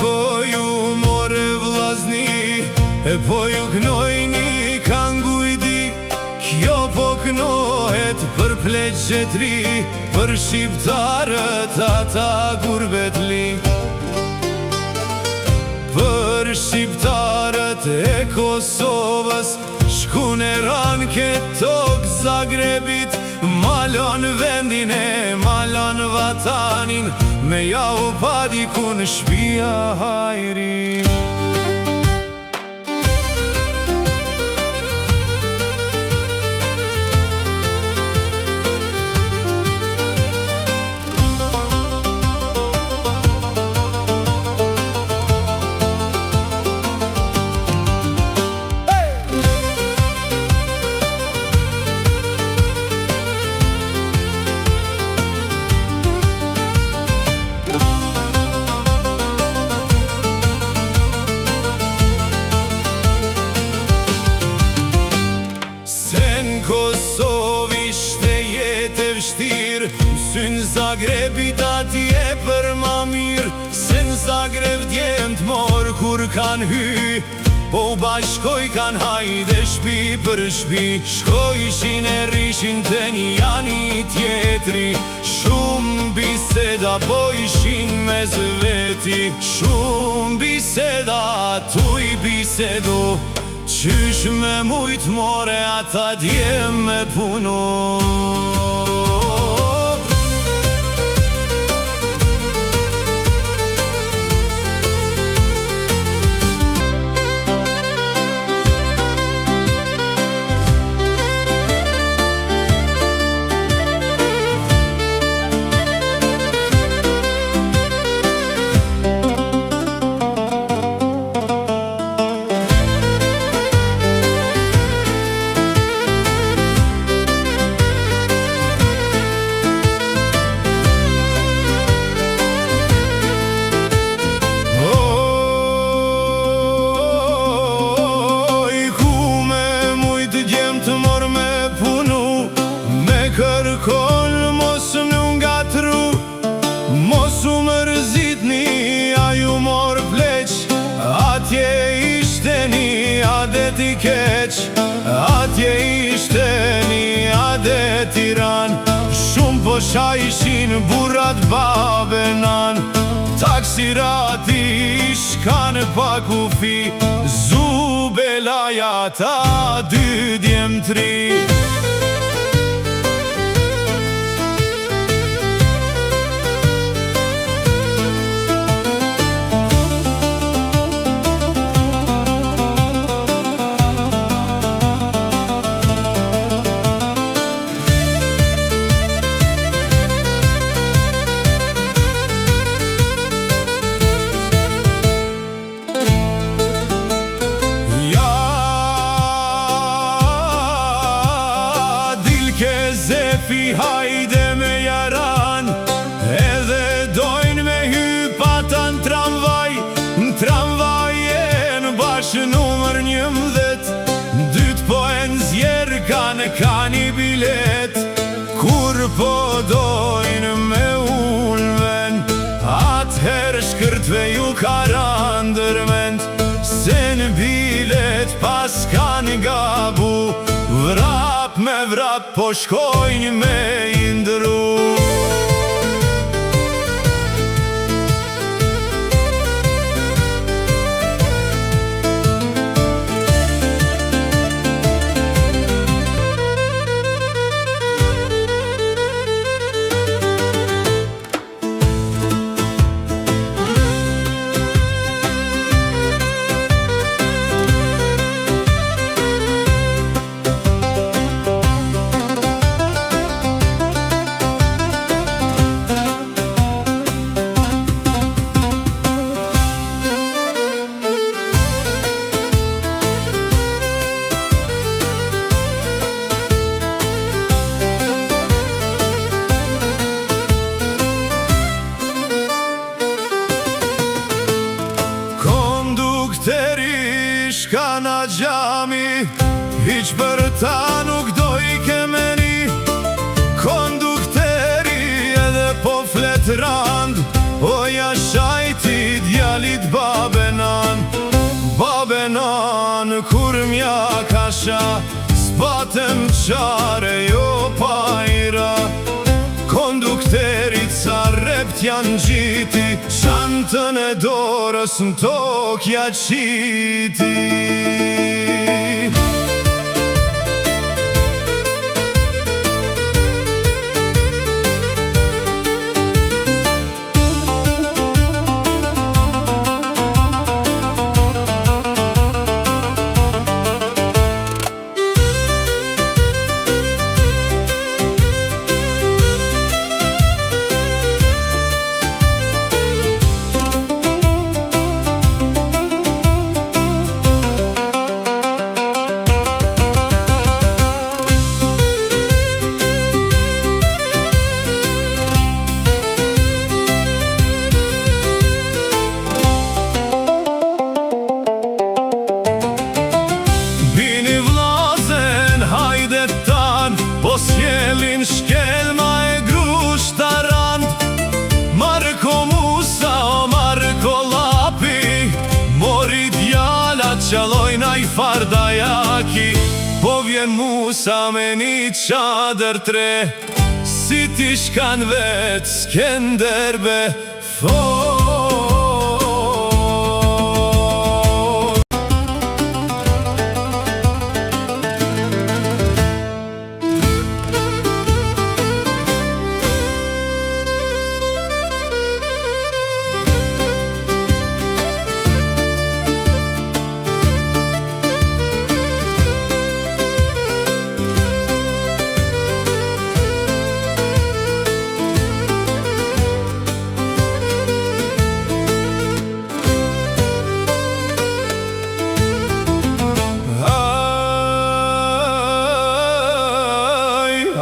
po ju more vllazni, e po ju knojni kangujdi. Kjo po knohet për pleqetri, për shqiptarët ata gurbetli. Për shqiptarët e Kosovës, shku në ran këtë tokë Zagrebit, malon vendin e malon vatanin, me ja u pa dikun shpia hajri. Kosovë ishte jetë e vështirë, mësyn Zagrebit atje për ma mirë. Se në Zagreb djemt morë kur kan hy, po bashkoj kan hajde shpi për shpi. Shkojshin e rishin të një jani tjetri, shumë biseda bojshin me zveti. Shumë biseda tuj bisedu, qysh me mujt more ata dje me punu. Kërkon mos më ngatru, mos u mërzitni, a ju mor pleq. Atje ishte një adet i keq, atje ishte një adet i ran. Shumë po shajshin burrat babenan, taksirati shkan pa kufi, zubelaja ta dy djem tri. Zefi hajde me jaran, edhe dojnë me hypata në tramvaj. Në tramvajen bash numër 11, dyt po e nxjerr ka një bilet. Kur po dojnë me ulven, atëherë shkërtve ju ka randërment. Se në bilet pas kanë gabu, vrap me vrap po shkojnë me indru. Shkana gjami, hiq për ta nuk do i kemeni. Kondukteri edhe po flet rand, o ja shajti dja djalit babenan. Babenan kur mja kasha, s'batëm qare jo pajra. Kondukterit sa rept janë gjiti, shantën e dorës në tokja qiti. Po s'jelin shkelma e grushta rand. Marko Musa o Marko Lapi, mori djala qalojna i fardajaki. Po vjen Musa me një qadër tre, si ti shkan vet Skenderbe.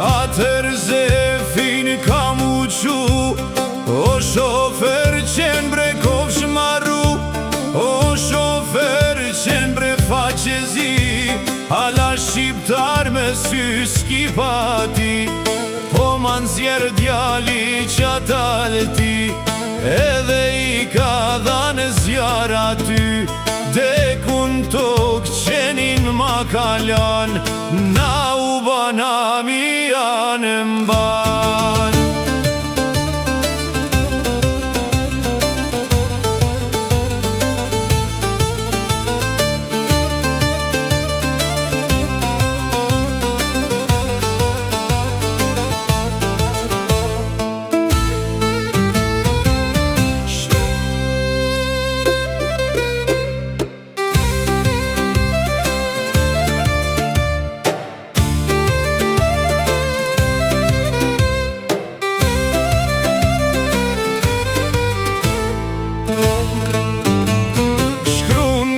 Atër zefin kam uqu, o shofer qenë bre kovsh maru. O shofer qenë bre faqezi, ala shqiptar me sy skipati. Po man zjerë djali qatalti, edhe i ka dhane zjarë aty. Dekun tok qenin ma kalan, na u banami janë mban.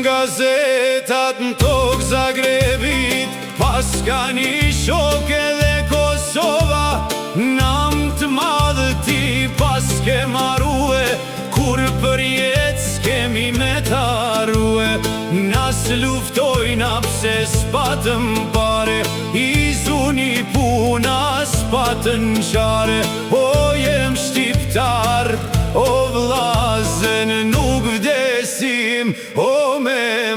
Gazetat në tokë Zagrebit, pas ka një shok edhe Kosova. Nam të madhë ti pas ke marue, kur për jetë s'kemi me tarue. Nas luftojna pse s'patëm pare, i zuni puna s'patën qare. O jem shqiptar, o vlazen nuk vdesim, o me